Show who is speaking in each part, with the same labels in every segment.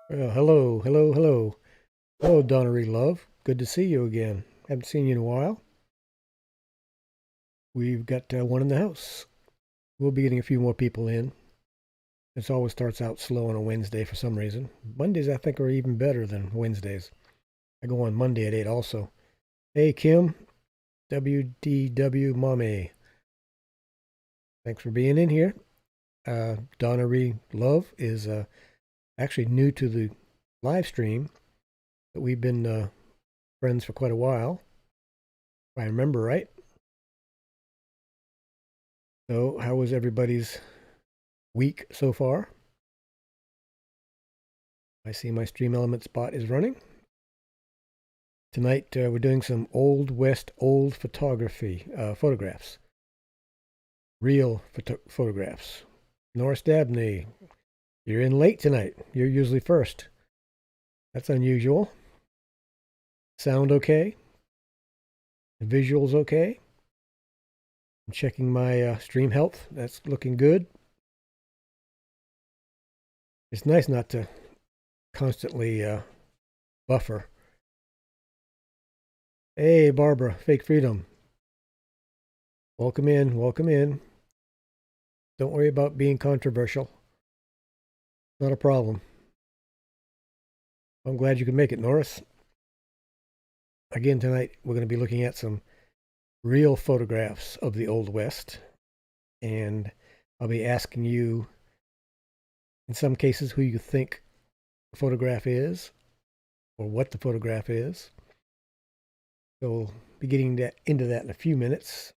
Speaker 1: Well, hello, hello, hello. Hello, Donnery Love. Good to see you again. Haven't seen you in a while. We've got one in the house. We'll be getting a few more people in. This always starts out slow on a Wednesday for some reason. Mondays, I think, are even better than Wednesdays. I go on Monday at 8 also. Hey, Kim, WDW Mommy. Thanks for being in here. Donnery Love is actually new to the live stream, but we've been friends for quite a while, if I remember right. So, how was everybody's week so far? I see my Stream Element spot is running. Tonight, we're doing some Old West old photography, photographs, real photographs. Norris Dabney, you're in late tonight. You're usually first. That's unusual. Sound okay? The visuals okay? I'm checking my stream health. That's looking good. It's nice not to constantly buffer. Hey, Barbara, Fake Freedom. Welcome in, welcome in. Don't worry about being controversial. Not a problem. I'm glad you could make it, Norris. Again, tonight we're going to be looking at some real photographs of the Old West. And I'll be asking you, in some cases, who you think the photograph is or what the photograph is. So we'll be getting into that in a few minutes.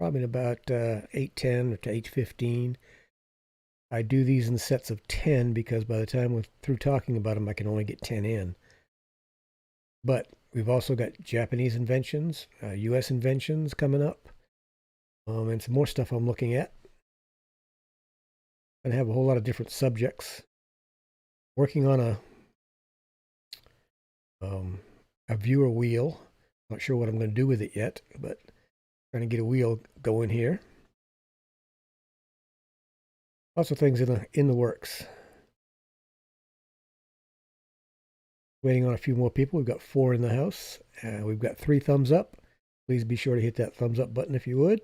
Speaker 1: Probably in about 8:10 or to 8:15. I do these in sets of 10 because by the time we're through talking about them, I can only get 10 in. But we've also got Japanese inventions, U.S. inventions coming up, and some more stuff I'm looking at. I have a whole lot of different subjects. Working on a viewer wheel. Not sure what I'm going to do with it yet, but trying to get a wheel going here. Lots of things in the works. Waiting on a few more people. We've got 4 in the house. We've got 3 thumbs up. Please be sure to hit that thumbs up button if you would.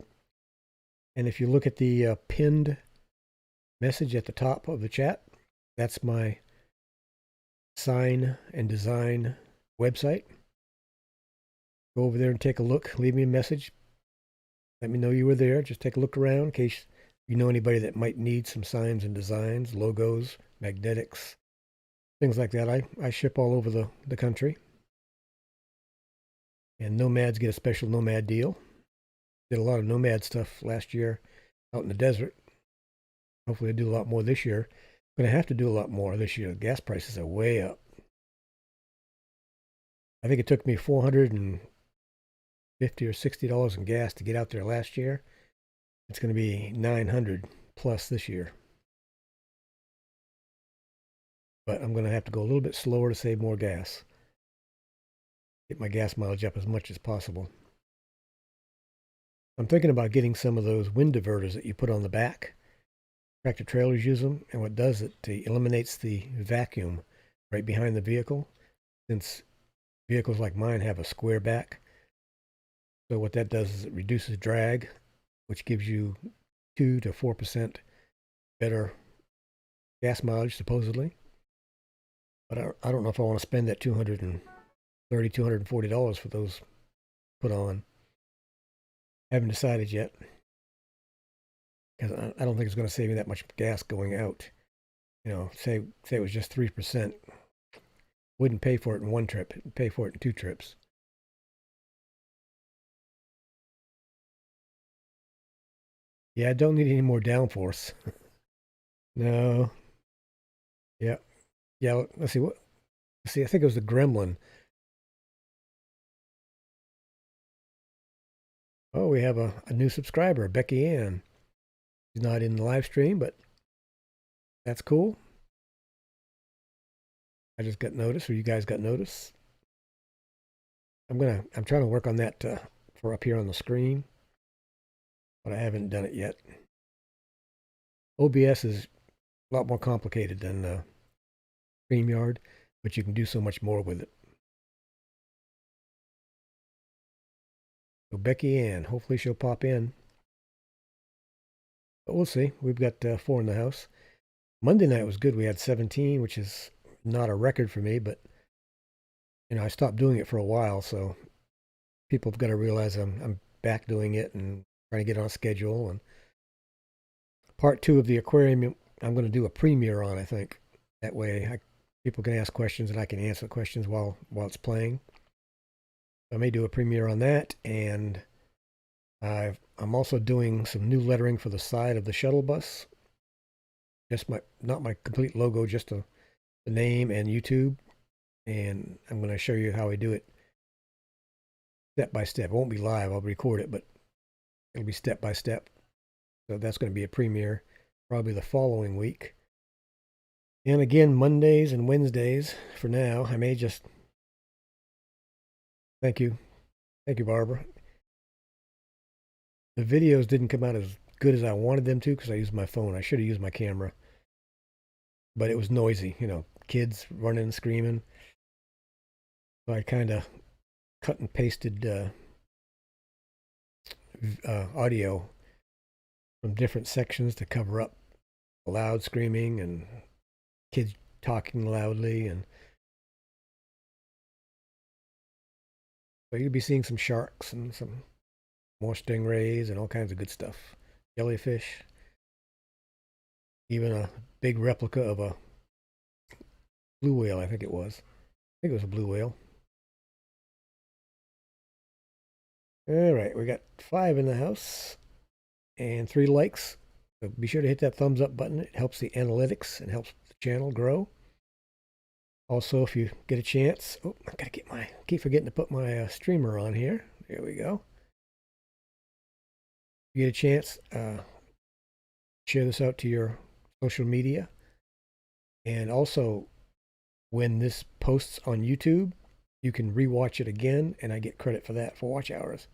Speaker 1: And if you look at the pinned message at the top of the chat, that's my sign and design website. Go over there and take a look. Leave me a message. Let me know you were there. Just take a look around in case you know anybody that might need some signs and designs, logos, magnetics, things like that. I ship all over the country. And Nomads get a special Nomad deal. Did a lot of Nomad stuff last year out in the desert. Hopefully I do a lot more this year. I'm going to have to do a lot more this year. Gas prices are way up. I think it took me $450 or $60 in gas to get out there last year. It's going to be $900 plus this year. But I'm going to have to go a little bit slower to save more gas. Get my gas mileage up as much as possible. I'm thinking about getting some of those wind diverters that you put on the back. Tractor trailers use them, and what does it eliminates the vacuum right behind the vehicle, since vehicles like mine have a square back. So what that does is it reduces drag, which gives you 2 to 4% better gas mileage supposedly. But I don't know if I want to spend that $230, $240 for those put on. Haven't decided yet, because I don't think it's going to save me that much gas going out. You know, say it was just 3%. Wouldn't pay for it in one trip. It'd pay for it in 2 trips. Yeah, I don't need any more downforce. No. Yeah. Yeah. Let's see what. Let's see. I think it was the Gremlin. Oh, we have a new subscriber, Becky Ann. She's not in the live stream, but that's cool. I just got notice, or you guys got notice. I'm trying to work on that for up here on the screen, but I haven't done it yet. OBS is A lot more complicated than StreamYard, but you can do so much more with it. So Becky Ann, hopefully she'll pop in. But we'll see. We've got 4 in the house. Monday night was good. We had 17, which is not a record for me, but I stopped doing it for a while, so people have got to realize I'm back doing it and trying to get on schedule. And part 2 of the aquarium, I'm going to do a premiere on, I think. That way people can ask questions and I can answer questions while it's playing. I may do a premiere on that, and I'm also doing some new lettering for the side of the shuttle bus. Just not my complete logo, just the name and YouTube. And I'm going to show you how I do it step by step. It won't be live. I'll record it, but it'll be step by step. So that's going to be a premiere probably the following week. And again, Mondays and Wednesdays for now. I may just... Thank you, Barbara. The videos didn't come out as good as I wanted them to because I used my phone. I should have used my camera. But it was noisy, kids running and screaming. So I kind of cut and pasted audio from different sections to cover up loud screaming and kids talking loudly. And so you'll be seeing some sharks and some more stingrays and all kinds of good stuff. Jellyfish. Even a big replica of a blue whale, I think it was. I think it was a blue whale. All right, we got 5 in the house and 3 likes. So be sure to hit that thumbs up button. It helps the analytics and helps the channel grow. Also, if you get a chance, I gotta keep forgetting to put my streamer on here. There we go. If you get a chance, share this out to your social media. And also, when this posts on YouTube, you can rewatch it again, and I get credit for that for watch hours.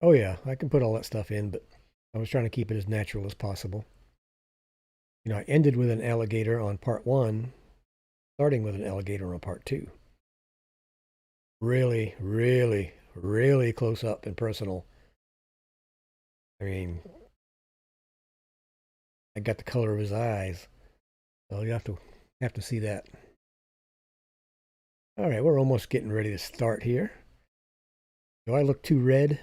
Speaker 1: Oh yeah, I can put all that stuff in, but I was trying to keep it as natural as possible. I ended with an alligator on part 1, starting with an alligator on part 2. Really, really, really close up and personal. I mean, I got the color of his eyes. So you have to see that. All right, we're almost getting ready to start here. Do I look too red?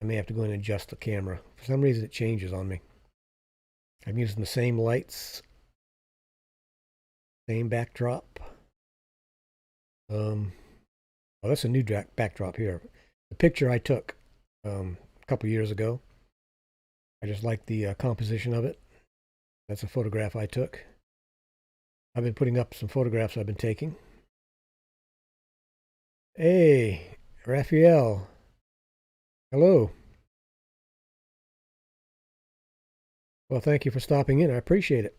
Speaker 1: I may have to go in and adjust the camera. For some reason, it changes on me. I'm using the same lights, same backdrop. Oh, that's a new backdrop here. The picture I took a couple years ago. I just like the composition of it. That's a photograph I took. I've been putting up some photographs I've been taking. Hey, Raphael. Hello. Well, thank you for stopping in. I appreciate it.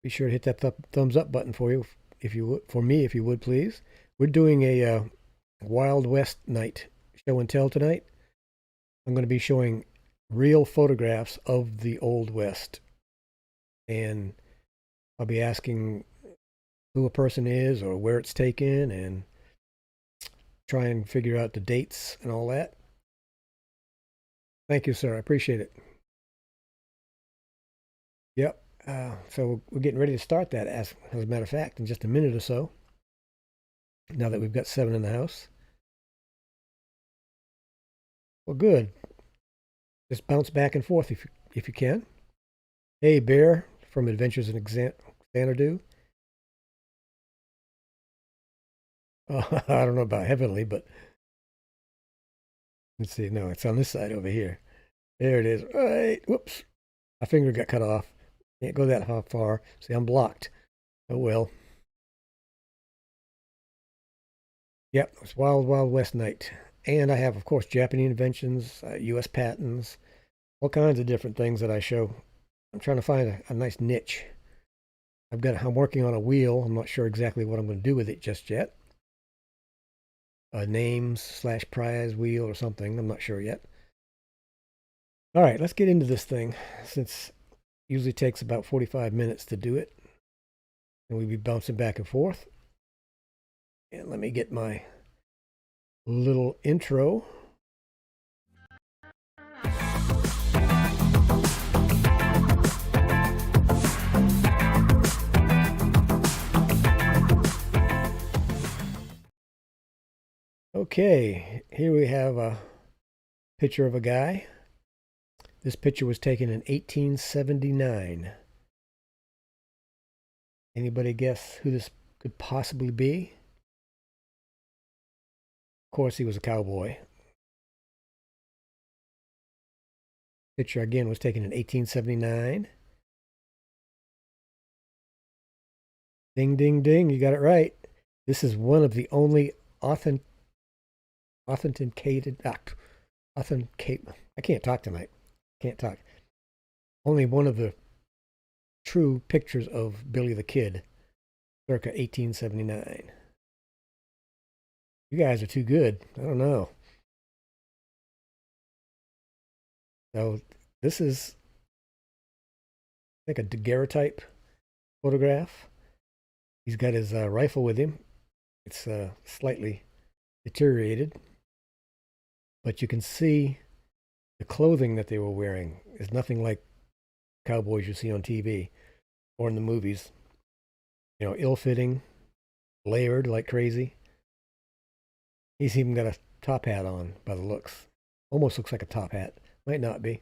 Speaker 1: Be sure to hit that thumbs up button for you, if you would, please. We're doing a Wild West night show and tell tonight. I'm going to be showing real photographs of the Old West, and I'll be asking who a person is or where it's taken, and try and figure out the dates and all that. Thank you, sir. I appreciate it. Yep. So we're getting ready to start that, as a matter of fact, in just a minute or so. Now that we've got 7 in the house. Well, good. Just bounce back and forth if you can. Hey, Bear from Adventures in Xanadu. I don't know about heavenly, but let's see. No, it's on this side over here. There it is. Right. Whoops. My finger got cut off. Can't go that far. See, I'm blocked. Oh well. Yep, it's Wild Wild West night. And I have, of course, Japanese inventions, U.S. patents, all kinds of different things that I show. I'm trying to find a nice niche. I'm working on a wheel. I'm not sure exactly what I'm going to do with it just yet. names / prize wheel or something. I'm not sure yet. All right, let's get into this thing since it usually takes about 45 minutes to do it. And we'll be bouncing back and forth. And let me get my little intro. Okay, here we have a picture of a guy. This picture was taken in 1879. Anybody guess who this could possibly be? Of course, he was a cowboy. Picture again was taken in 1879. Ding, ding, ding, you got it right. This is one of the only authenticated, I can't talk tonight. Can't talk. Only one of the true pictures of Billy the Kid, circa 1879. You guys are too good. I don't know. So this is, I think, a daguerreotype photograph. He's got his rifle with him. It's slightly deteriorated, but you can see the clothing that they were wearing is nothing like cowboys you see on TV or in the movies. You know, ill-fitting, layered like crazy. He's even got a top hat on by the looks. Almost looks like a top hat. Might not be.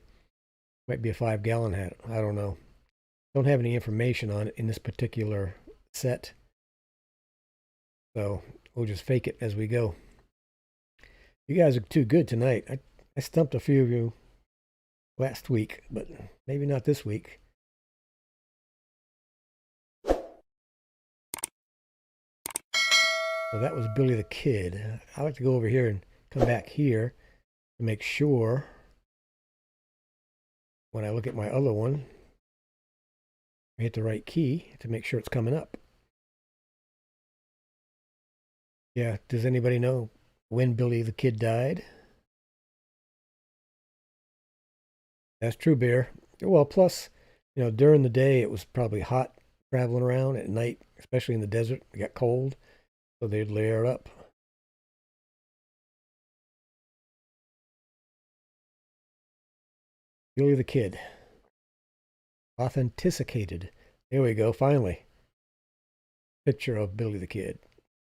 Speaker 1: Might be a 5-gallon hat. I don't know. Don't have any information on it in this particular set. So we'll just fake it as we go. You guys are too good tonight. I stumped a few of you last week, but maybe not this week. So that was Billy the Kid. I like to go over here and come back here to make sure when I look at my other one, I hit the right key to make sure it's coming up. Yeah, does anybody know when Billy the Kid died? That's true, Bear. Well, plus, you know, during the day it was probably hot traveling around. At night, especially in the desert, it got cold, so they'd layer up. Billy the Kid. Authenticated. There we go, finally. Picture of Billy the Kid.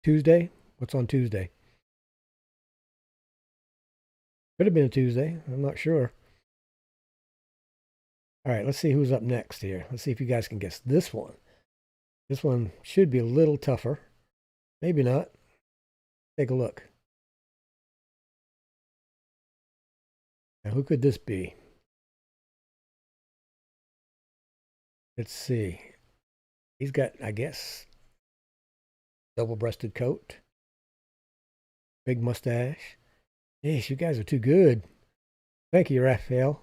Speaker 1: Tuesday? What's on Tuesday? Could have been a Tuesday. I'm not sure. All right, let's see who's up next here. Let's see if you guys can guess this one. This one should be a little tougher. Maybe not. Take a look. Now, who could this be? Let's see. He's got, I guess, double-breasted coat, big mustache. Yes, you guys are too good. Thank you, Raphael.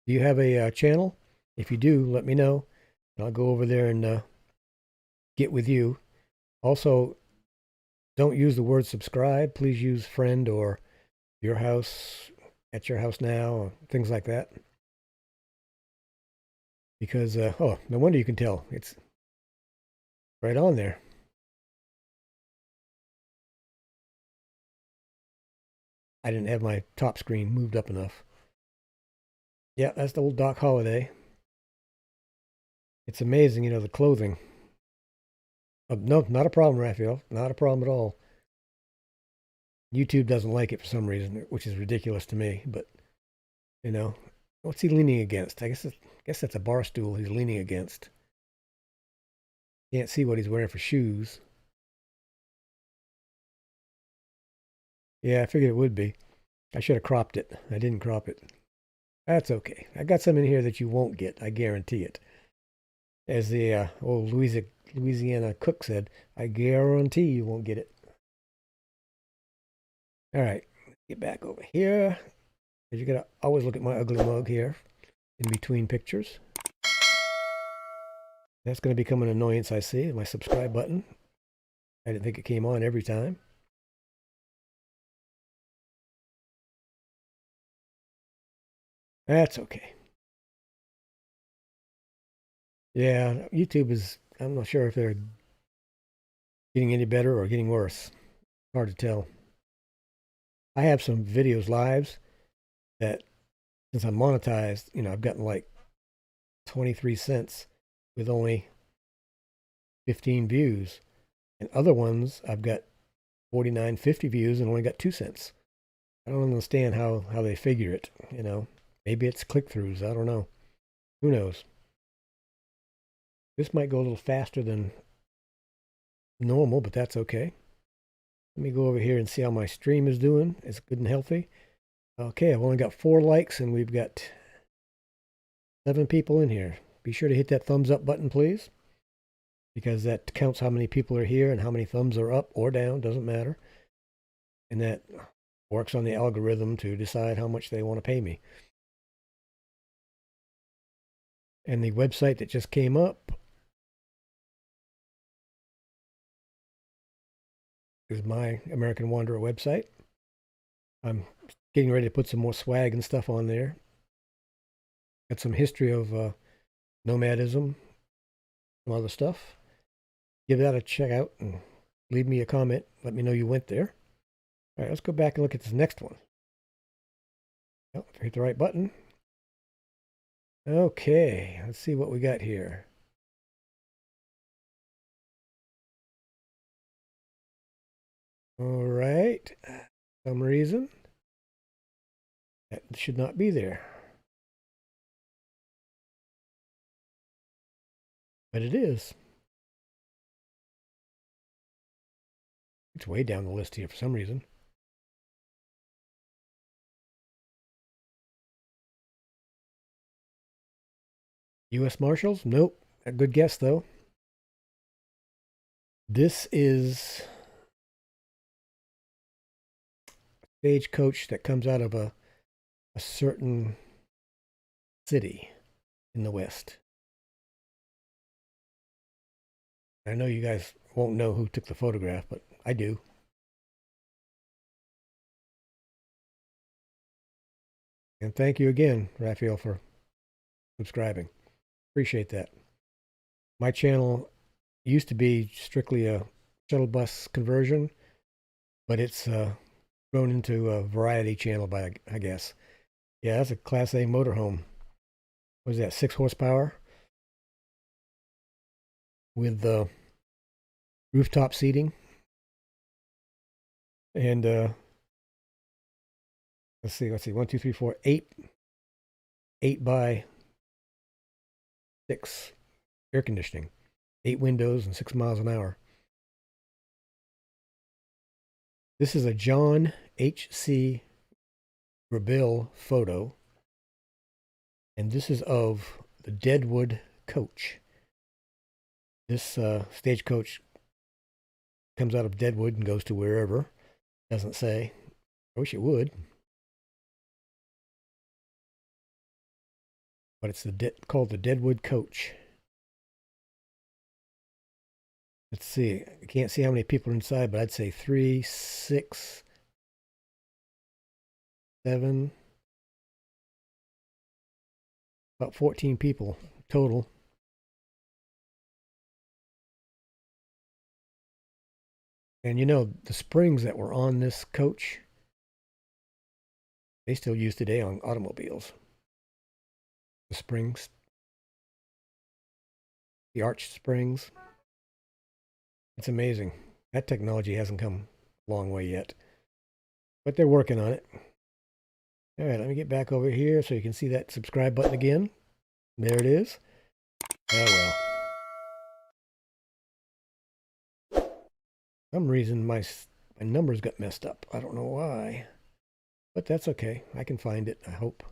Speaker 1: Do you have a channel? If you do, let me know. I'll go over there and get with you. Also, don't use the word subscribe. Please use friend or your house, at your house now, or things like that. Because, oh, no wonder you can tell. It's right on there. I didn't have my top screen moved up enough. Yeah, that's the old Doc Holliday. It's amazing, you know, the clothing. No, not a problem, Raphael. Not a problem at all. YouTube doesn't like it for some reason, which is ridiculous to me. But, you know, what's he leaning against? I guess that's a bar stool he's leaning against. Can't see what he's wearing for shoes. Yeah, I figured it would be. I should have cropped it. I didn't crop it. That's okay. I got some in here that you won't get. I guarantee it. As the old Louisiana cook said, I guarantee you won't get it. All right, get back over here. You gotta always look at my ugly mug here in between pictures. That's going to become an annoyance, I see. My subscribe button. I didn't think it came on every time. That's okay. Yeah, YouTube is, I'm not sure if they're getting any better or getting worse. Hard to tell. I have some videos lives that, since I'm monetized, I've gotten like 23 cents with only 15 views. And other ones, I've got 49, 50 views and only got 2 cents. I don't understand how they figure it. Maybe it's click-throughs. I don't know. Who knows? This might go a little faster than normal, but that's okay. Let me go over here and see how my stream is doing. It's good and healthy. Okay, I've only got 4 likes and we've got 7 people in here. Be sure to hit that thumbs up button, please, because that counts how many people are here and how many thumbs are up or down, doesn't matter. And that works on the algorithm to decide how much they want to pay me. And the website that just came up is my American Wanderer website. I'm getting ready to put some more swag and stuff on there. Got some history of nomadism, some other stuff. Give that a check out and leave me a comment. Let me know you went there. All right, let's go back and look at this next one. Oh, hit the right button. Okay, let's see what we got here. All right, some reason that should not be there, but it is. It's way down the list here for some reason. U.S. Marshals? Nope. A good guess, though. This is a stagecoach that comes out of a certain city in the West. I know you guys won't know who took the photograph, but I do. And thank you again, Raphael, for subscribing. Appreciate that. My channel used to be strictly a shuttle bus conversion, but it's grown into a variety channel, I guess. Yeah, that's a Class A motorhome. What is that, 6 horsepower? With the rooftop seating. And let's see, 1, 2, 3, 4, 8 by 6 air conditioning, 8 windows and 6 miles an hour. This is a John H.C. Grabill photo, and this is of the Deadwood coach. This stagecoach comes out of Deadwood and goes to wherever. Doesn't say. I wish it would. But it's called the Deadwood coach. Let's see. I can't see how many people are inside, but I'd say 3, 6, 7, about 14 people total. And the springs that were on this coach, they still use today on automobiles. The springs, the arch springs. It's amazing. That technology hasn't come a long way yet, but they're working on it. All right, let me get back over here so you can see that subscribe button again. There it is. Oh well. Some reason my numbers got messed up. I don't know why, but that's okay. I can find it, I hope.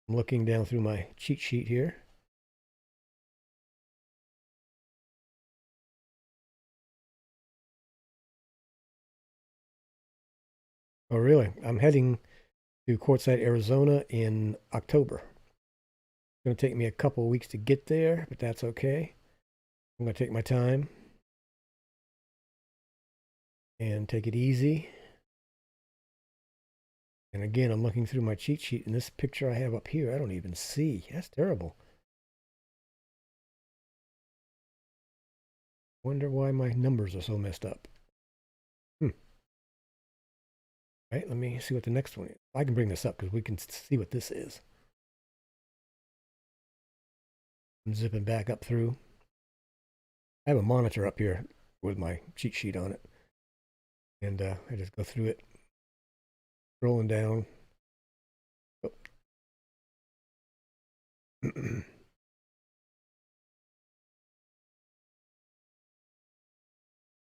Speaker 1: I'm looking down through my cheat sheet here. Oh, really? I'm heading to Quartzsite, Arizona in October. It's going to take me a couple of weeks to get there, but that's okay. I'm going to take my time and take it easy. And again, I'm looking through my cheat sheet, and this picture I have up here, I don't even see. That's terrible. Wonder why my numbers are so messed up. Right, let me see what the next one is. I can bring this up because we can see what this is. I'm zipping back up through. I have a monitor up here with my cheat sheet on it. And I just go through it, scrolling down. Oh.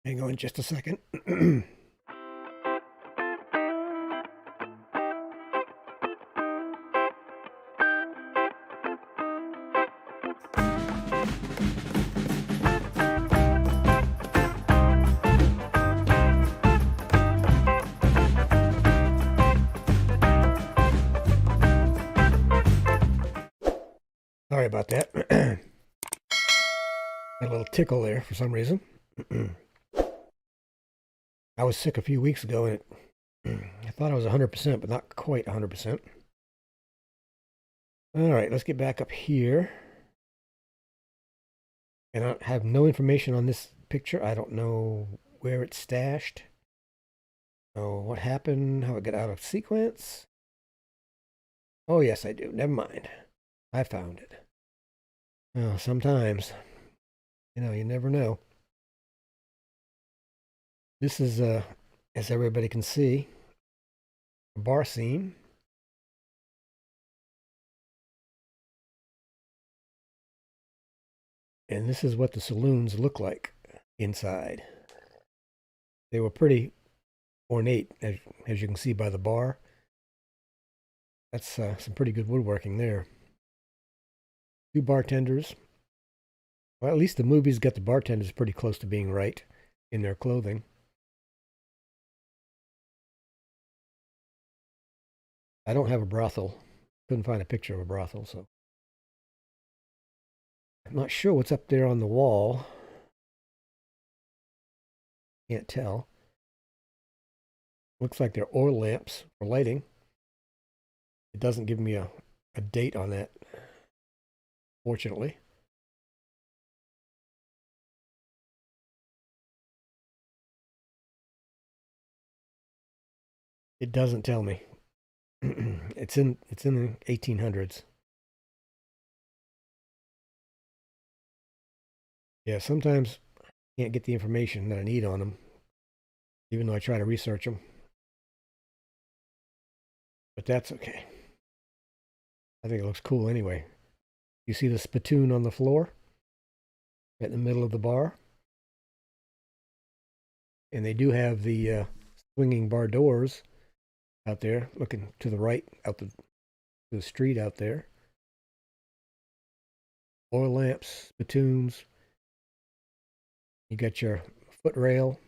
Speaker 1: Hang on just a second. Sorry about that. Got a little tickle there for some reason. I was sick a few weeks ago, and I thought I was 100%, but not quite 100%. All right, let's get back up here. And I have no information on this picture. I don't know where it's stashed. Oh, what happened, how it got out of sequence. Oh, yes, I do. Never mind. I found it. Oh, sometimes, you never know. This is, as everybody can see, a bar scene. And this is what the saloons look like inside. They were pretty ornate, as you can see by the bar. That's some pretty good woodworking there. Two bartenders. Well, at least the movies got the bartenders pretty close to being right in their clothing. I don't have a brothel. Couldn't find a picture of a brothel, so I'm not sure what's up there on the wall. Can't tell. Looks like they're oil lamps for lighting. It doesn't give me a date on that, fortunately. It doesn't tell me. It's in the 1800s. Yeah, sometimes I can't get the information that I need on them, even though I try to research them. But that's okay. I think it looks cool anyway. You see the spittoon on the floor in the middle of the bar? And they do have the swinging bar doors out there, looking to the right, out to the street out there. Oil lamps, spittoons. You got your foot rail.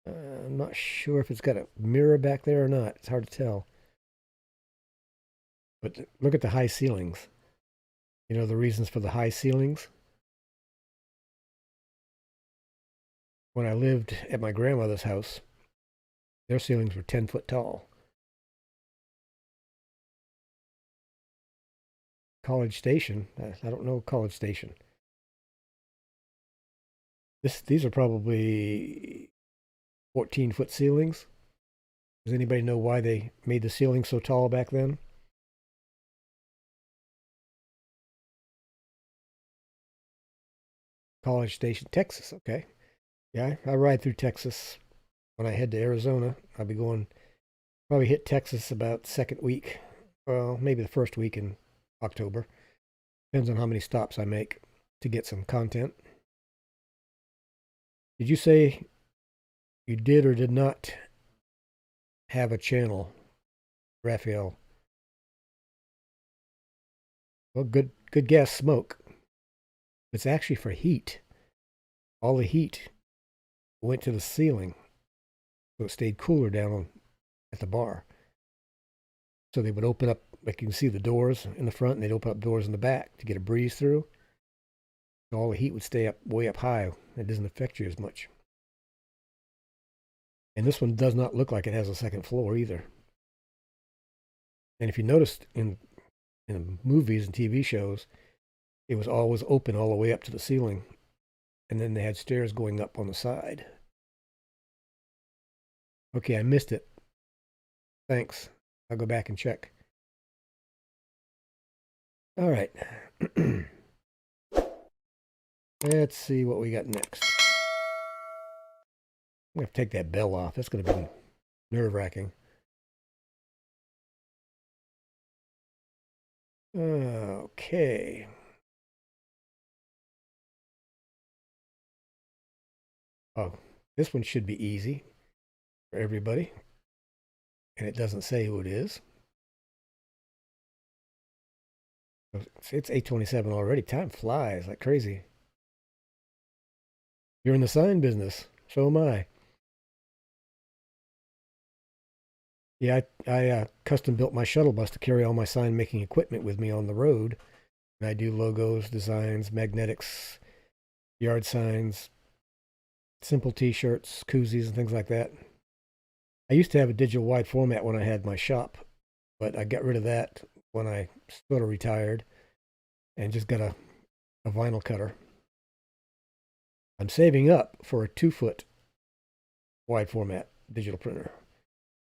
Speaker 1: I'm not sure if it's got a mirror back there or not. It's hard to tell. But look at the high ceilings. You know the reasons for the high ceilings? When I lived at my grandmother's house, their ceilings were 10 foot tall. College Station, I don't know College Station. These are probably 14-foot ceilings. Does anybody know why they made the ceiling so tall back then? College Station, Texas. Okay. Yeah, I ride through Texas when I head to Arizona. I'll be going, probably hit Texas about second week. Well, maybe the first week in October. Depends on how many stops I make to get some content. Did you say you did or did not have a channel, Raphael? Well, good guess, smoke. It's actually for heat. All the heat went to the ceiling, so it stayed cooler down at the bar. So they would open up, like you can see the doors in the front, and they'd open up doors in the back to get a breeze through. So all the heat would stay up way up high. It doesn't affect you as much. And this one does not look like it has a second floor either. And if you noticed in movies and TV shows, it was always open all the way up to the ceiling. And then they had stairs going up on the side. Okay, I missed it. Thanks. I'll go back and check. All right. Let's see what we got next. I'm going to take that bell off. That's going to be nerve-wracking. Okay. Oh, this one should be easy for everybody. And it doesn't say who it is. It's 8:27 already. Time flies like crazy. You're in the sign business. So am I. Yeah, I custom built my shuttle bus to carry all my sign making equipment with me on the road. And I do logos, designs, magnetics, yard signs, simple t-shirts, koozies, and things like that. I used to have a digital wide format when I had my shop, but I got rid of that when I sort of retired and just got a vinyl cutter. I'm saving up for a 2-foot wide format digital printer.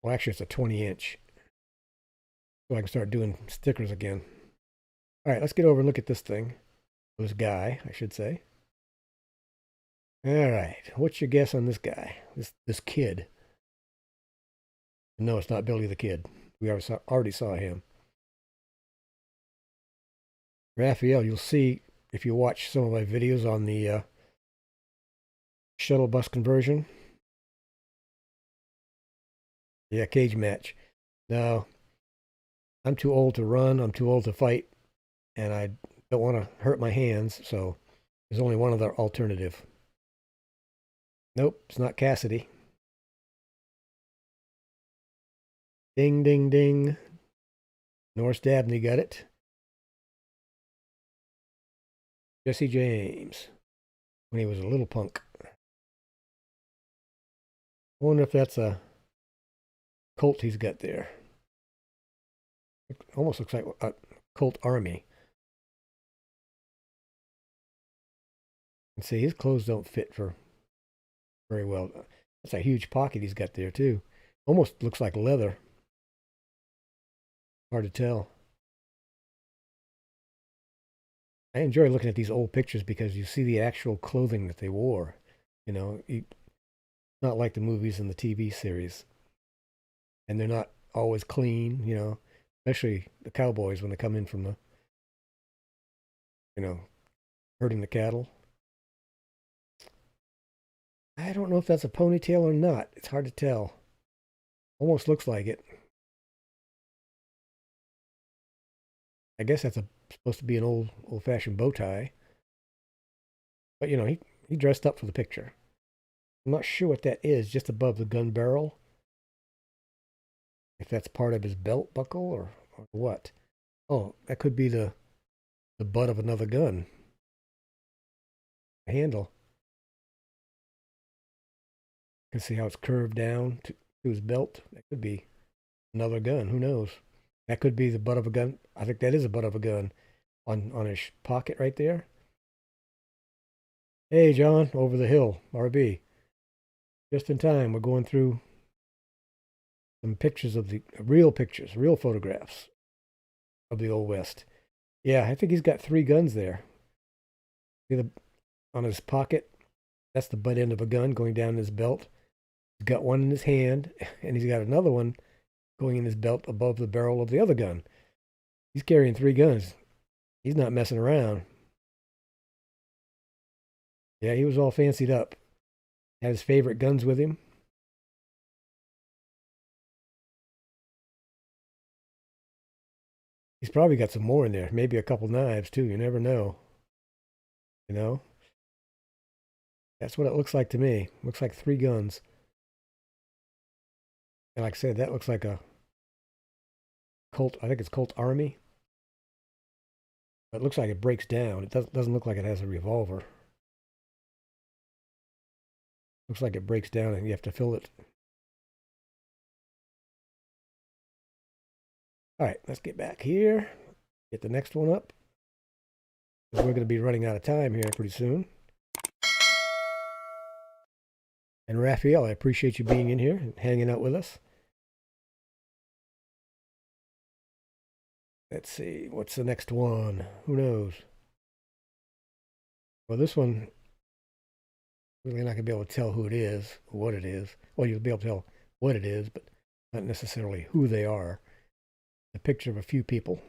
Speaker 1: Well, actually, it's a 20-inch. So I can start doing stickers again. All right, let's get over and look at this thing. This guy, I should say. All right, what's your guess on this guy? This kid? No, it's not Billy the Kid. We already saw him. Raphael, you'll see if you watch some of my videos on the shuttle bus conversion. Yeah, cage match. No, I'm too old to run. I'm too old to fight. And I don't want to hurt my hands. So there's only one other alternative. Nope, it's not Cassidy. Ding, ding, ding. Norris Dabney got it. Jesse James, when he was a little punk. I wonder if that's a Colt he's got there. It almost looks like a Colt Army. And see, his clothes don't fit for very well. That's a huge pocket he's got there too. Almost looks like leather. Hard to tell. I enjoy looking at these old pictures because you see the actual clothing that they wore. You know, not like the movies and the TV series. And they're not always clean, you know, especially the cowboys when they come in from the, you know, herding the cattle. I don't know if that's a ponytail or not. It's hard to tell. Almost looks like it. I guess that's supposed to be an old-fashioned bow tie. But, you know, he dressed up for the picture. I'm not sure what that is, just above the gun barrel. If that's part of his belt buckle or what. Oh, that could be the butt of another gun. The handle. You can see how it's curved down to his belt. That could be another gun. Who knows? That could be the butt of a gun. I think that is the butt of a gun on his pocket right there. Hey, John, over the hill, RB. Just in time. We're going through some pictures of the real pictures, real photographs of the Old West. Yeah, I think he's got 3 guns there. See on his pocket? That's the butt end of a gun going down his belt. He's got one in his hand, and he's got another one going in his belt above the barrel of the other gun. He's carrying 3 guns. He's not messing around. Yeah, he was all fancied up. Had his favorite guns with him. He's probably got some more in there. Maybe a couple knives, too. You never know. You know? That's what it looks like to me. Looks like 3 guns. And like I said, that looks like a Colt. I think it's Colt Army. But it looks like it breaks down. It doesn't look like it has a revolver. Looks like it breaks down and you have to fill it All right, let's get back here. Get the next one up. We're going to be running out of time here pretty soon. And Raphael, I appreciate you being in here and hanging out with us. Let's see, what's the next one? Who knows? Well, this one, really not going to be able to tell who it is, what it is. Well, you'll be able to tell what it is, but not necessarily who they are. A picture of a few people.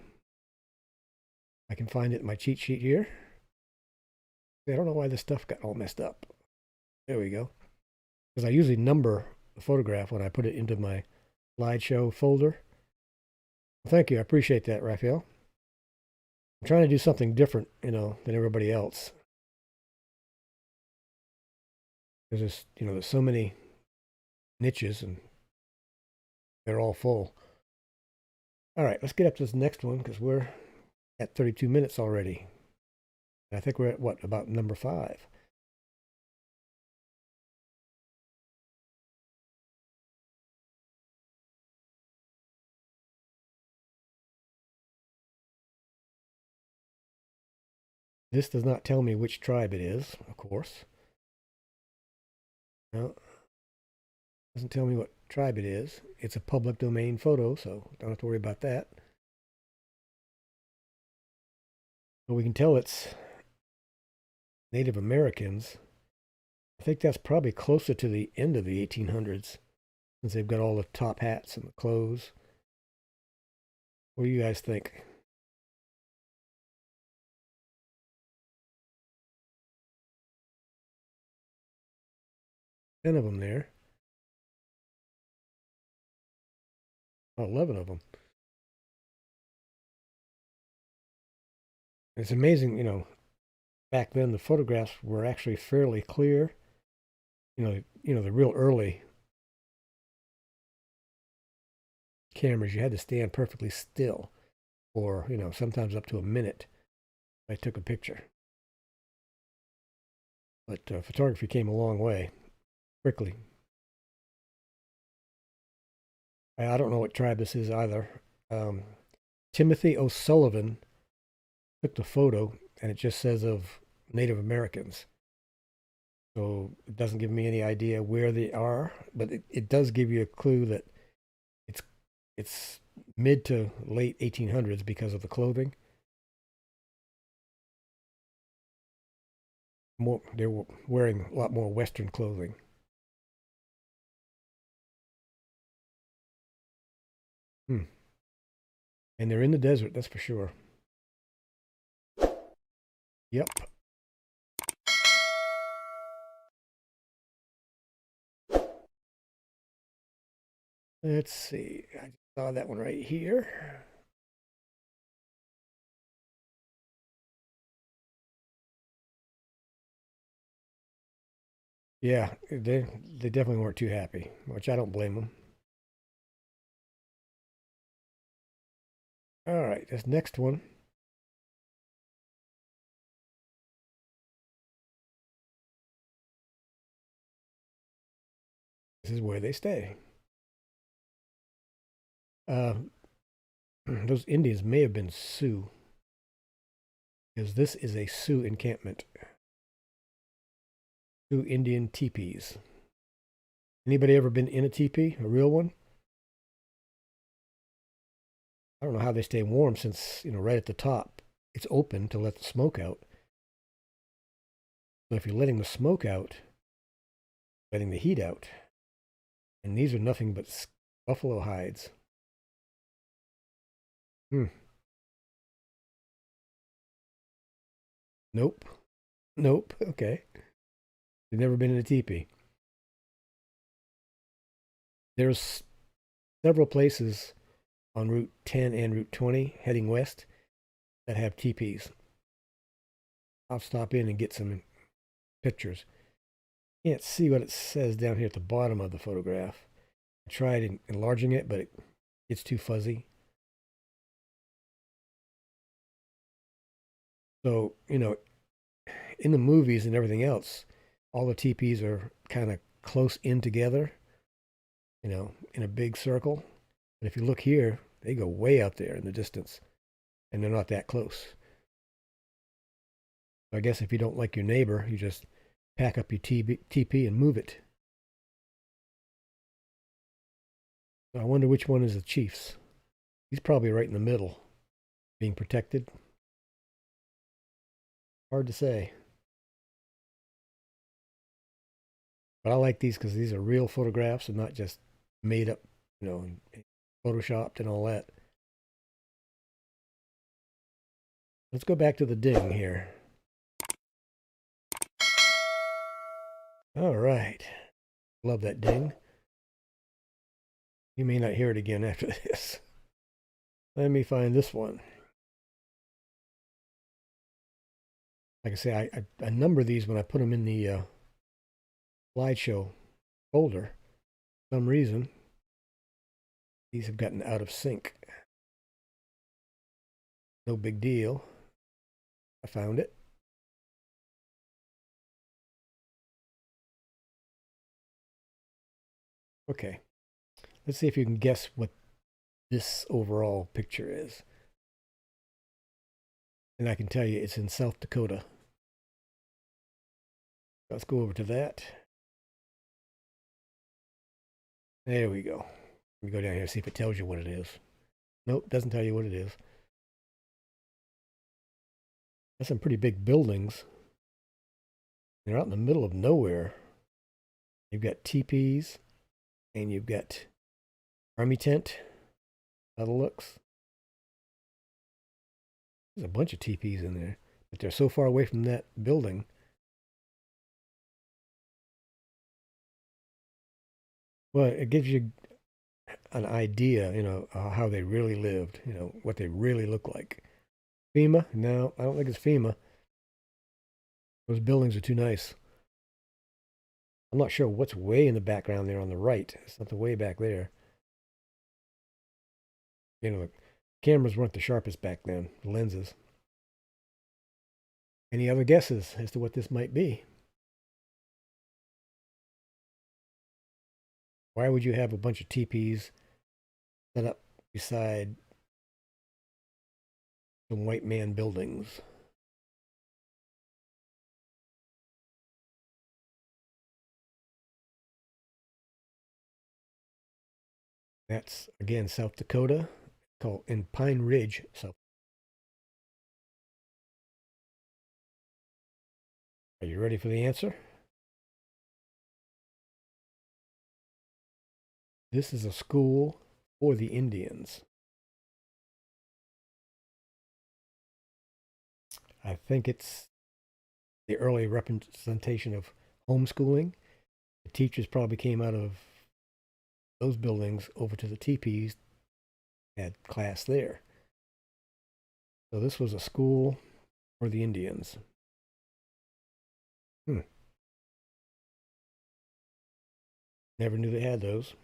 Speaker 1: I can find it in my cheat sheet here. I don't know why this stuff got all messed up. There we go. Because I usually number the photograph when I put it into my slideshow folder. Well, thank you. I appreciate that, Raphael. I'm trying to do something different, than everybody else. There's there's so many niches and they're all full. All right, let's get up to this next one because we're at 32 minutes already. And I think we're at what, about number 5. This does not tell me which tribe it is, of course. No, doesn't tell me what tribe it is. It's a public domain photo, so don't have to worry about that. But we can tell it's Native Americans. I think that's probably closer to the end of the 1800s, since they've got all the top hats and the clothes. What do you guys think? Ten of them there. Oh, 11 of them. It's amazing, back then the photographs were actually fairly clear. The real early cameras, you had to stand perfectly still for, sometimes up to a minute. I took a picture. But photography came a long way quickly. I don't know what tribe this is either. Timothy O'Sullivan took the photo, and it just says of Native Americans. So it doesn't give me any idea where they are, but it does give you a clue that it's mid to late 1800s because of the clothing. They were wearing a lot more Western clothing. And they're in the desert, that's for sure. Yep. Let's see. I saw that one right here. Yeah, they definitely weren't too happy, which I don't blame them. All right, this next one. This is where they stay. Those Indians may have been Sioux, because this is a Sioux encampment. Sioux Indian teepees. Anybody ever been in a teepee, a real one? I don't know how they stay warm since, right at the top, it's open to let the smoke out. So if you're letting the smoke out, letting the heat out, and these are nothing but buffalo hides. Nope. Nope. Okay. You've never been in a teepee. There's several places on Route 10 and Route 20 heading west that have teepees. I'll stop in and get some pictures. Can't see what it says down here at the bottom of the photograph. I tried enlarging it, but it's too fuzzy. So, in the movies and everything else, all the teepees are kind of close in together, in a big circle. But if you look here, They go way out there in the distance, and they're not that close. So I guess if you don't like your neighbor, you just pack up your TP and move it. So I wonder which one is the chief's. He's probably right in the middle, being protected. Hard to say. But I like these because these are real photographs and not just made up, photoshopped and all that. Let's go back to the ding here. All right. Love that ding. You may not hear it again after this. Let me find this one. Like I say, I number these when I put them in the slideshow folder. For some reason, these have gotten out of sync. No big deal. I found it. Okay. Let's see if you can guess what this overall picture is. And I can tell you it's in South Dakota. Let's go over to that. There we go. Let me go down here and see if it tells you what it is. Nope, doesn't tell you what it is. That's some pretty big buildings. They're out in the middle of nowhere. You've got teepees, and you've got army tent. How it looks. There's a bunch of teepees in there, but they're so far away from that building. Well, it gives you an idea, how they really lived, what they really look like. FEMA? No, I don't think it's FEMA. Those buildings are too nice. I'm not sure what's way in the background there on the right. It's something way back there. The cameras weren't the sharpest back then, the lenses. Any other guesses as to what this might be? Why would you have a bunch of teepees set up beside some white man buildings? That's, again, South Dakota, called in Pine Ridge, South. Are you ready for the answer? This is a school for the Indians. I think it's the early representation of homeschooling. The teachers probably came out of those buildings over to the teepees, had class there. So this was a school for the Indians. Never knew they had those.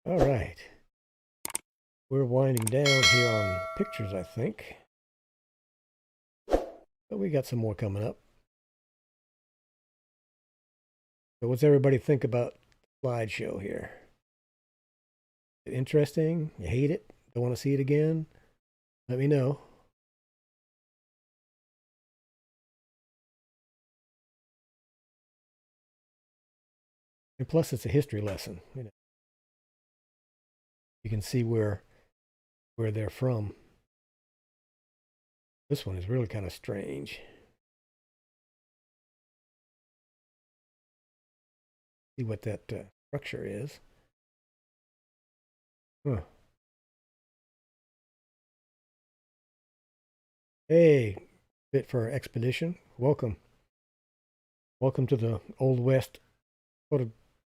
Speaker 1: All right. We're winding down here on pictures, I think. But we got some more coming up. So what's everybody think about the slideshow here? Is it interesting? You hate it? Don't want to see it again? Let me know. And plus, it's a history lesson. You can see where they're from. This one is really kind of strange. See what that structure is. Huh. Hey, Fit for Expedition. Welcome. Welcome to the Old West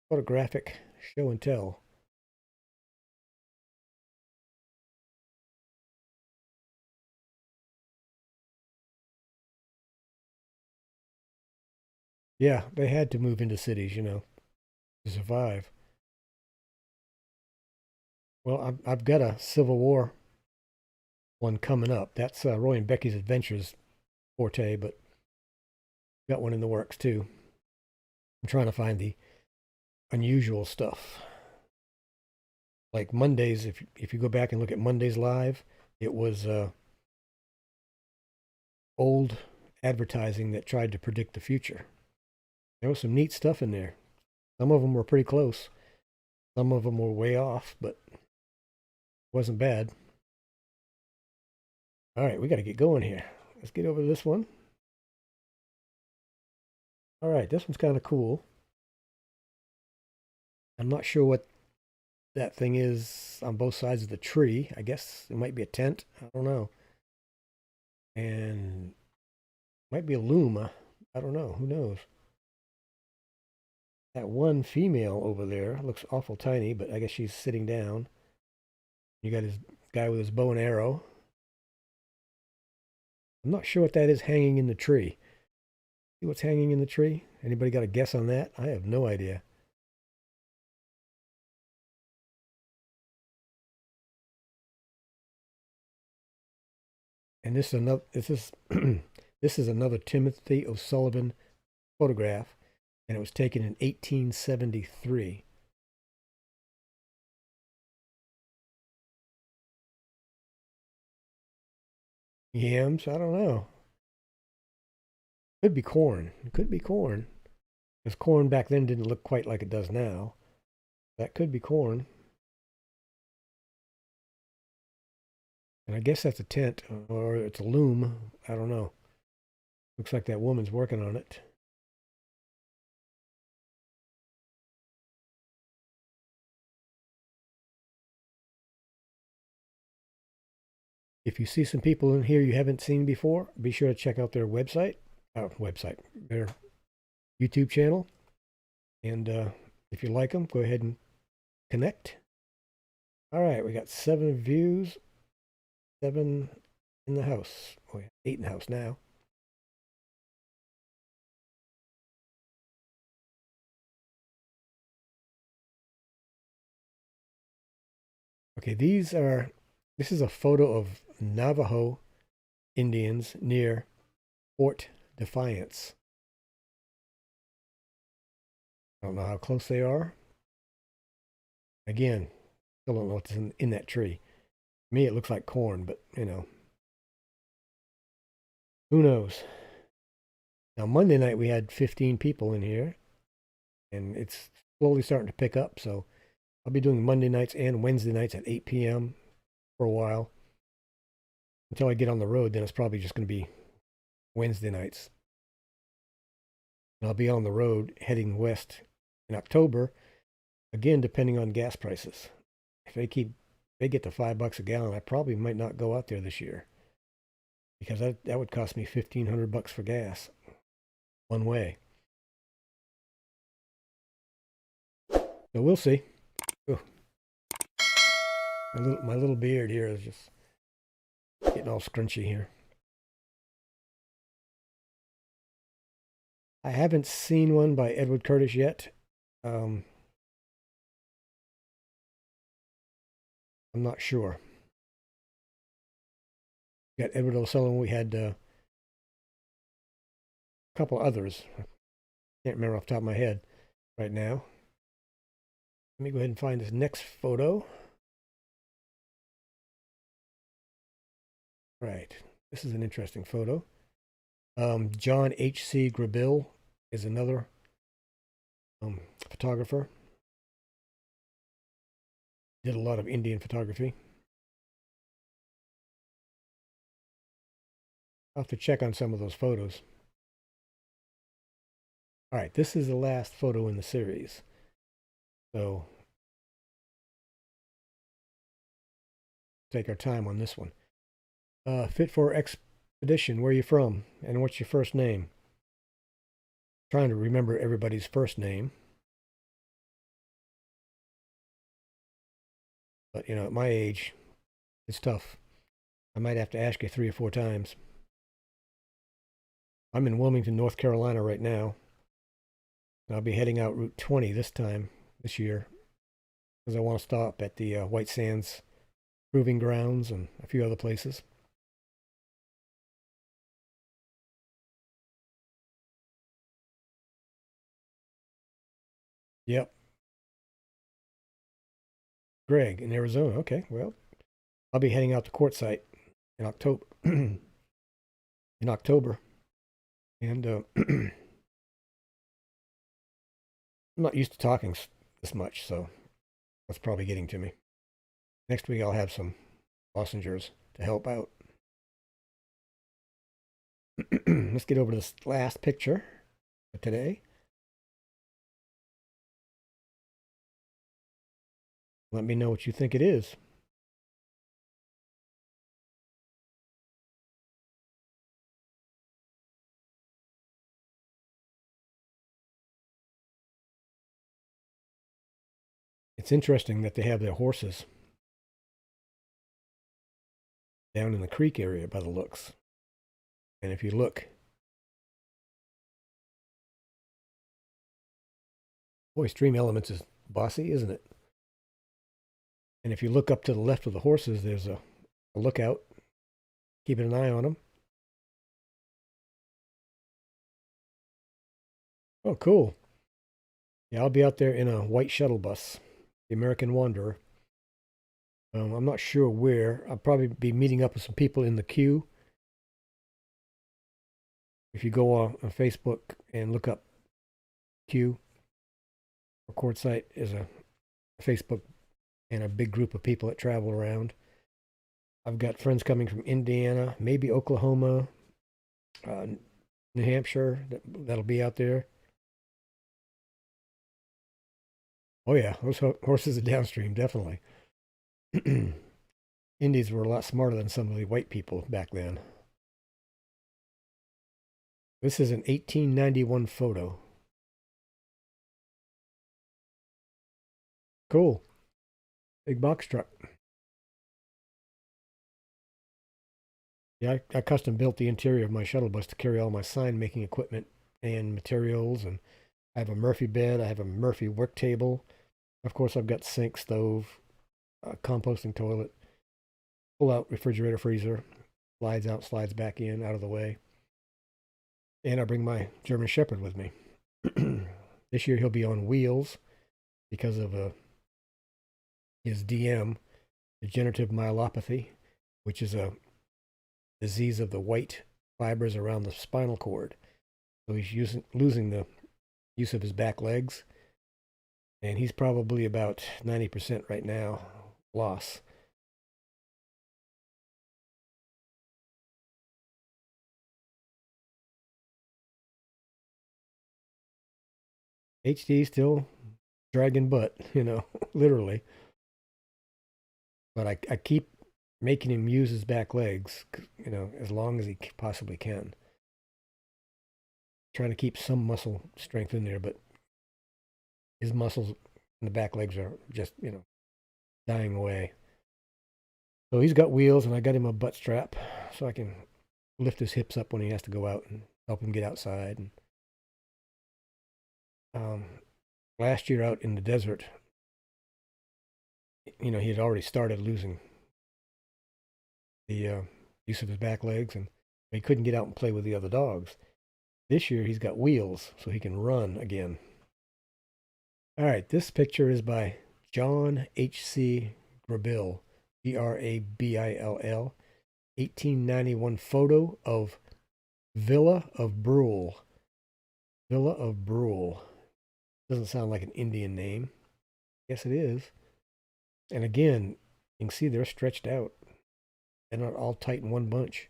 Speaker 1: photographic show and tell. Yeah, they had to move into cities, to survive. Well, I've got a Civil War one coming up. That's Roy and Becky's Adventures forte, but got one in the works too. I'm trying to find the unusual stuff. Like Mondays, if you go back and look at Mondays Live, it was old advertising that tried to predict the future. There was some neat stuff in there. Some of them were pretty close. Some of them were way off, but it wasn't bad. All right, we got to get going here. Let's get over to this one. All right, this one's kind of cool. I'm not sure what that thing is on both sides of the tree. I guess it might be a tent. I don't know. And might be a loom. I don't know. Who knows? That one female over there looks awful tiny, but I guess she's sitting down. You got his guy with his bow and arrow. I'm not sure what that is hanging in the tree. See what's hanging in the tree? Anybody got a guess on that? I have no idea. And this is another this is another Timothy O'Sullivan photograph, and it was taken in 1873. Yams? I don't know. Could be corn. It could be corn. Because corn back then didn't look quite like it does now. That could be corn. And I guess that's a tent or it's a loom. I don't know. Looks like that woman's working on it. If you see some people in here you haven't seen before, be sure to check out their their YouTube channel. And if you like them, go ahead and connect. All right, we got 7 views, 7 in the house. Oh, yeah, 8 in the house now. Okay, this is a photo of Navajo Indians near Fort Defiance. I don't know how close they are. Again, still don't know what's in that tree. To me, it looks like corn, but who knows? Now, Monday night we had 15 people in here, and it's slowly starting to pick up. So I'll be doing Monday nights and Wednesday nights at 8 p.m. for a while. Until I get on the road, then it's probably just going to be Wednesday nights. And I'll be on the road heading west in October, again, depending on gas prices. If they get to $5 a gallon, I probably might not go out there this year because that would cost me $1,500 for gas one way. So we'll see. Ooh. My little beard here is just getting all scrunchy here. I haven't seen one by Edward Curtis yet. I'm not sure. We got Edward O'Sullivan. We had a couple others. I can't remember off the top of my head right now. Let me go ahead and find this next photo. Right. This is an interesting photo. John H.C. Grabill is another photographer. Did a lot of Indian photography. I'll have to check on some of those photos. All right, this is the last photo in the series. So take our time on this one. Fit for expedition. Where are you from? And what's your first name? Trying to remember everybody's first name. But, at my age, it's tough. I might have to ask you 3 or 4 times. I'm in Wilmington, North Carolina right now. I'll be heading out Route 20 this year, because I want to stop at the White Sands Proving Grounds and a few other places. Yep. Greg in Arizona. Okay, well, I'll be heading out to Quartzsite in October. In October, and I'm not used to talking this much, so that's probably getting to me. Next week, I'll have some passengers to help out. Let's get over to this last picture for today. Let me know what you think it is. It's interesting that they have their horses down in the creek area by the looks. And if you look, boy, Stream Elements is bossy, isn't it? And if you look up to the left of the horses, there's a lookout, keeping an eye on them. Oh, cool. Yeah, I'll be out there in a white shuttle bus, the American Wanderer. I'm not sure where. I'll probably be meeting up with some people in the queue. If you go on Facebook and look up queue, or Quartzsite is a Facebook and a big group of people that travel around. I've got friends coming from Indiana, maybe Oklahoma, New Hampshire that'll be out there. Oh yeah, those horses are downstream, definitely. Indies were a lot smarter than some of the white people back then. This is an 1891 photo. Cool. Big box truck. Yeah, I custom built the interior of my shuttle bus to carry all my sign making equipment and materials. And I have a Murphy bed. I have a Murphy work table. Of course, I've got sink, stove, composting toilet, pull out refrigerator, freezer, slides out, slides back in, out of the way. And I bring my German Shepherd with me. This year he'll be on wheels because of his DM, degenerative myelopathy, which is a disease of the white fibers around the spinal cord. So he's losing the use of his back legs, and he's probably about 90% right now loss. HD still dragging butt, literally. But I keep making him use his back legs, as long as he possibly can. Trying to keep some muscle strength in there, but his muscles in the back legs are just, dying away. So he's got wheels, and I got him a butt strap so I can lift his hips up when he has to go out and help him get outside. And last year out in the desert, he had already started losing the use of his back legs, and he couldn't get out and play with the other dogs. This year he's got wheels, so he can run again. All right, this picture is by John H.C. Grabill, Grabill, 1891 photo of Villa of Brule. Villa of Brule. Doesn't sound like an Indian name. Yes, it is. And again, you can see they're stretched out. They're not all tight in one bunch.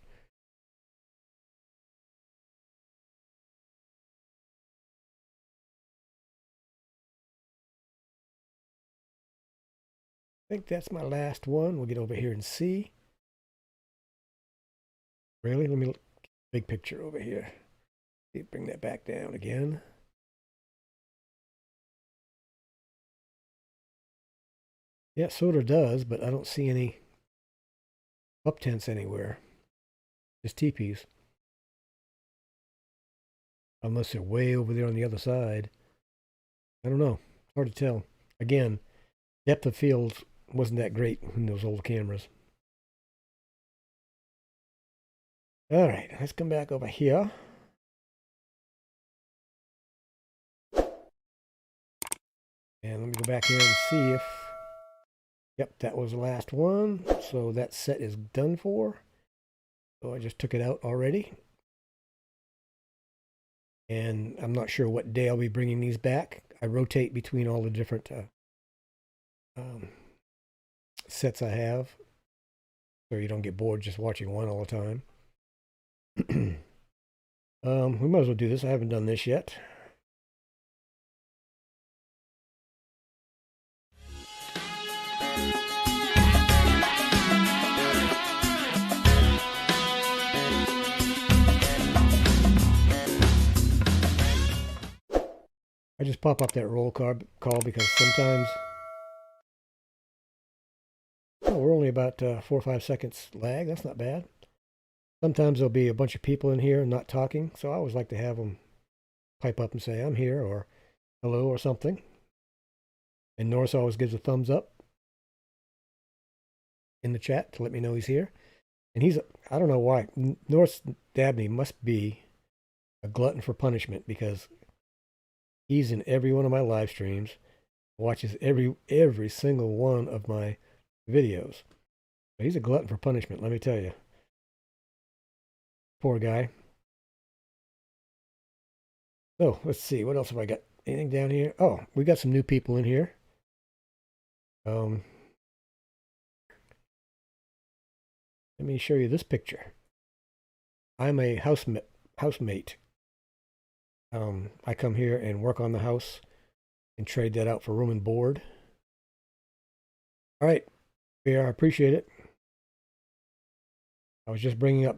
Speaker 1: I think that's my last one. We'll get over here and see. Really? Let me look. Big picture over here. Bring that back down again. Yeah, it sort of does, but I don't see any up tents anywhere. Just teepees. Unless they're way over there on the other side. I don't know. Hard to tell. Again, depth of field wasn't that great in those old cameras. All right, let's come back over here. And let me go back here and see if... Yep, that was the last one. So that set is done for. So I just took it out already. And I'm not sure what day I'll be bringing these back. I rotate between all the different sets I have, so you don't get bored just watching one all the time. We might as well do this. I haven't done this yet. I just pop up that roll call because sometimes, oh, we're only about 4 or 5 seconds lag. That's not bad. Sometimes there'll be a bunch of people in here not talking, so I always like to have them pipe up and say, I'm here, or hello, or something. And Norris always gives a thumbs up in the chat to let me know he's here. And he's, I don't know why, Norris Dabney must be a glutton for punishment, because he's in every one of my live streams, watches every single one of my videos. But he's a glutton for punishment, let me tell you. Poor guy. So let's see, what else have I got? Anything down here? Oh, we got some new people in here. Let me show you this picture. I'm a housemate. I come here and work on the house and trade that out for room and board. All right, yeah, I appreciate it. I was just bringing up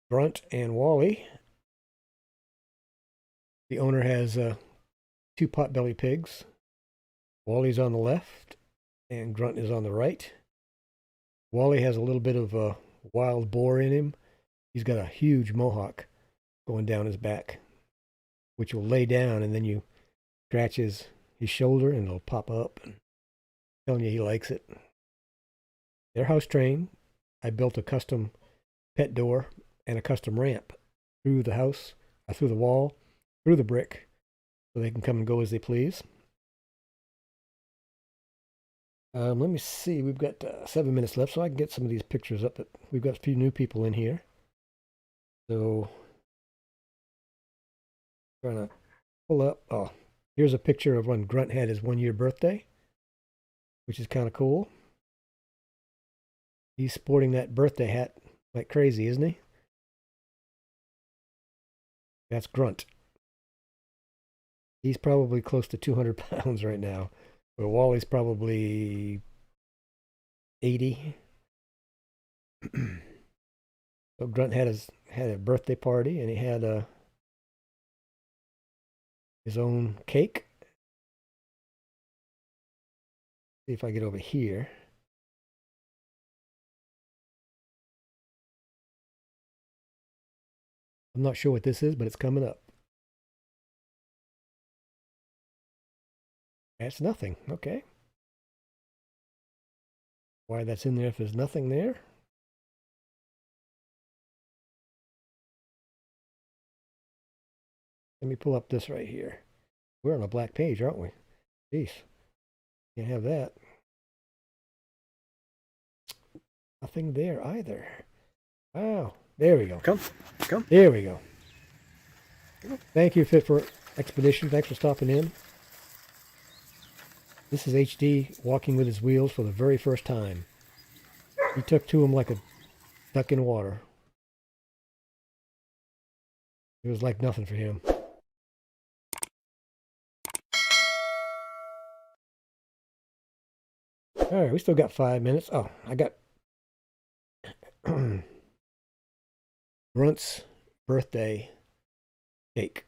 Speaker 1: Grunt and Wally. The owner has 2 potbelly pigs. Wally's on the left and Grunt is on the right. Wally has a little bit of a wild boar in him. He's got a huge mohawk going down his back, which will lay down, and then you scratch his shoulder and it'll pop up. And telling you he likes it. They're house trained. I built a custom pet door and a custom ramp through the house, through the wall, through the brick, so they can come and go as they please. Let me see. We've got 7 minutes left, so I can get some of these pictures up. But we've got a few new people in here. So, trying to pull up. Oh, here's a picture of when Grunt had his 1-year birthday, which is kind of cool. He's sporting that birthday hat like crazy, isn't he? That's Grunt. He's probably close to 200 pounds right now. But Wally's probably 80. So Grunt had a birthday party, and he had his own cake. See if I get over here. I'm not sure what this is, but it's coming up. That's nothing. Okay. Why that's in there if there's nothing there? Let me pull up this right here. We're on a black page, aren't we? Jeez. Can't have that. Nothing there either. Wow. There we go. Come. There we go. Thank you, Fit for Expedition. Thanks for stopping in. This is HD walking with his wheels for the very first time. He took to him like a duck in water. It was like nothing for him. All right, we still got 5 minutes. Oh, I got Grunt's birthday cake.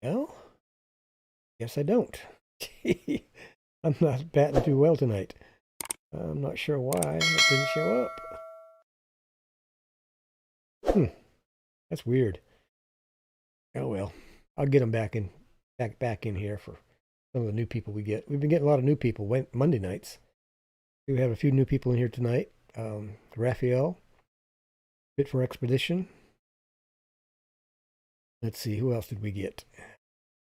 Speaker 1: No? Guess I don't. I'm not batting too well tonight. I'm not sure why it didn't show up. That's weird. Oh well. I'll get them back in here for some of the new people we get. We've been getting a lot of new people Monday nights. We have a few new people in here tonight. Raphael, Fit for Expedition. Let's see, who else did we get?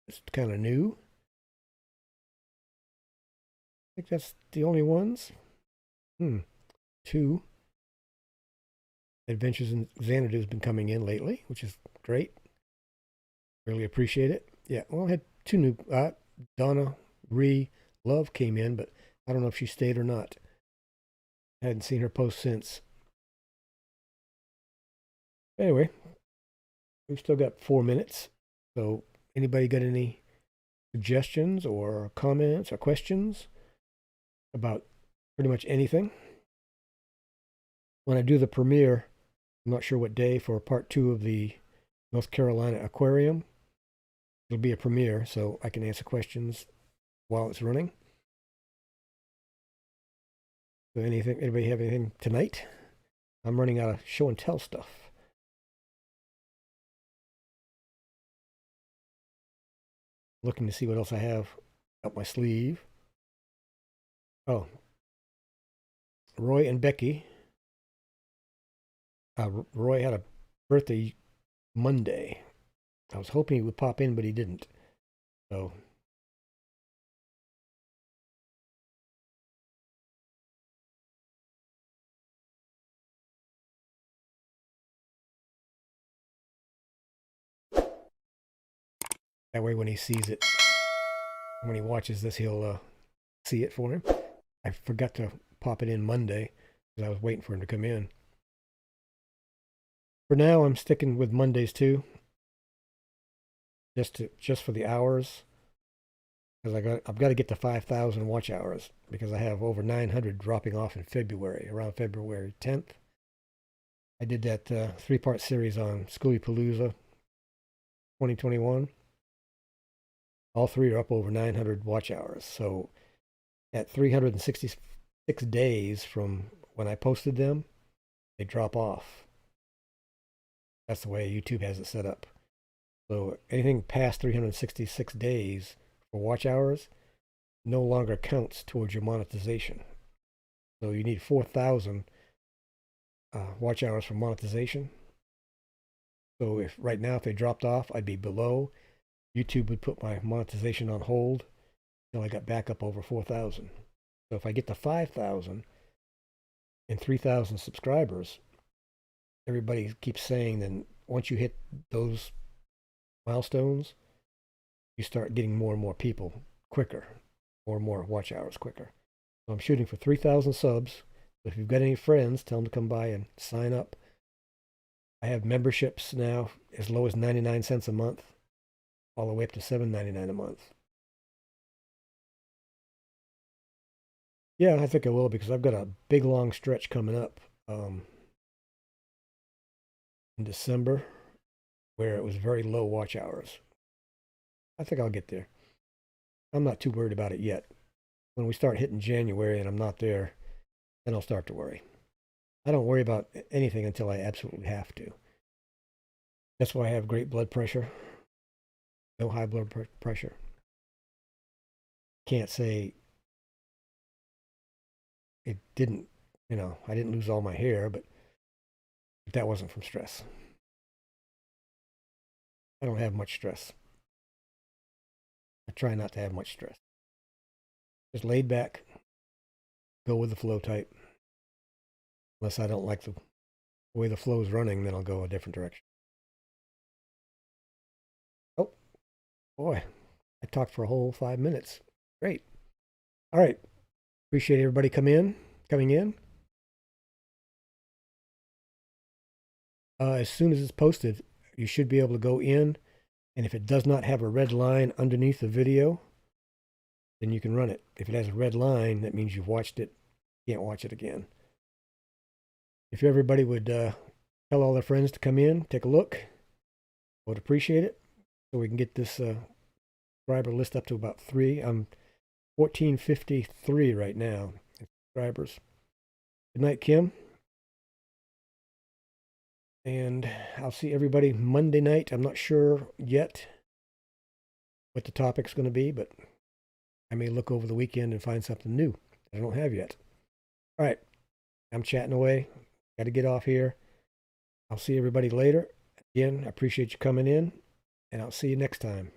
Speaker 1: It's kind of new. I think that's the only ones. 2 Adventures in Xanadu has been coming in lately, which is great. Really appreciate it. Yeah, well, I had 2 new. Donna Love came in, but I don't know if she stayed or not. I hadn't seen her post since. Anyway, we've still got 4 minutes. So, anybody got any suggestions or comments or questions about pretty much anything? When I do the premiere, I'm not sure what day, for part 2 of the North Carolina Aquarium. It'll be a premiere, so I can answer questions while it's running. So anybody have anything tonight? I'm running out of show and tell stuff. Looking to see what else I have up my sleeve. Oh, Roy and Becky. Roy had a birthday Monday. I was hoping he would pop in, but he didn't. So that way when he sees it, when he watches this, he'll see it for him. I forgot to pop it in Monday because I was waiting for him to come in. For now, I'm sticking with Mondays too, just for the hours, because I've got to get to 5,000 watch hours because I have over 900 dropping off in February, around February 10th. I did that 3-part series on TAWusa 2021. All 3 are up over 900 watch hours. So at 366 days from when I posted them, they drop off. That's the way YouTube has it set up. So anything past 366 days for watch hours no longer counts towards your monetization. So you need 4,000 watch hours for monetization. So if right now, if they dropped off, I'd be below. YouTube would put my monetization on hold until I got back up over 4,000. So if I get to 5,000 and 3,000 subscribers, everybody keeps saying then once you hit those milestones, you start getting more and more people quicker, more and more watch hours quicker. So I'm shooting for 3,000 subs. So if you've got any friends, tell them to come by and sign up. I have memberships now as low as 99 cents a month, all the way up to $7.99 a month. Yeah, I think I will because I've got a big long stretch coming up in December where it was very low watch hours. I think I'll get there. I'm not too worried about it yet. When we start hitting January and I'm not there, then I'll start to worry. I don't worry about anything until I absolutely have to. That's why I have great blood pressure. No high blood pressure. Can't say it didn't, I didn't lose all my hair, but that wasn't from stress. I don't have much stress. I try not to have much stress. Just laid back, go with the flow type. Unless I don't like the way the flow is running, then I'll go a different direction. Oh, boy, I talked for a whole 5 minutes. Great. All right. Appreciate everybody coming in. As soon as it's posted, you should be able to go in, and if it does not have a red line underneath the video, then you can run it. If it has a red line, that means you've watched it. You can't watch it again. If everybody would tell all their friends to come in, take a look, I would appreciate it, so we can get this subscriber list up to about 3. I'm 1,453 right now in subscribers. Good night, Kim. And I'll see everybody Monday night. I'm not sure yet what the topic's going to be, but I may look over the weekend and find something new that I don't have yet. All right. I'm chatting away. Got to get off here. I'll see everybody later. Again, I appreciate you coming in, and I'll see you next time.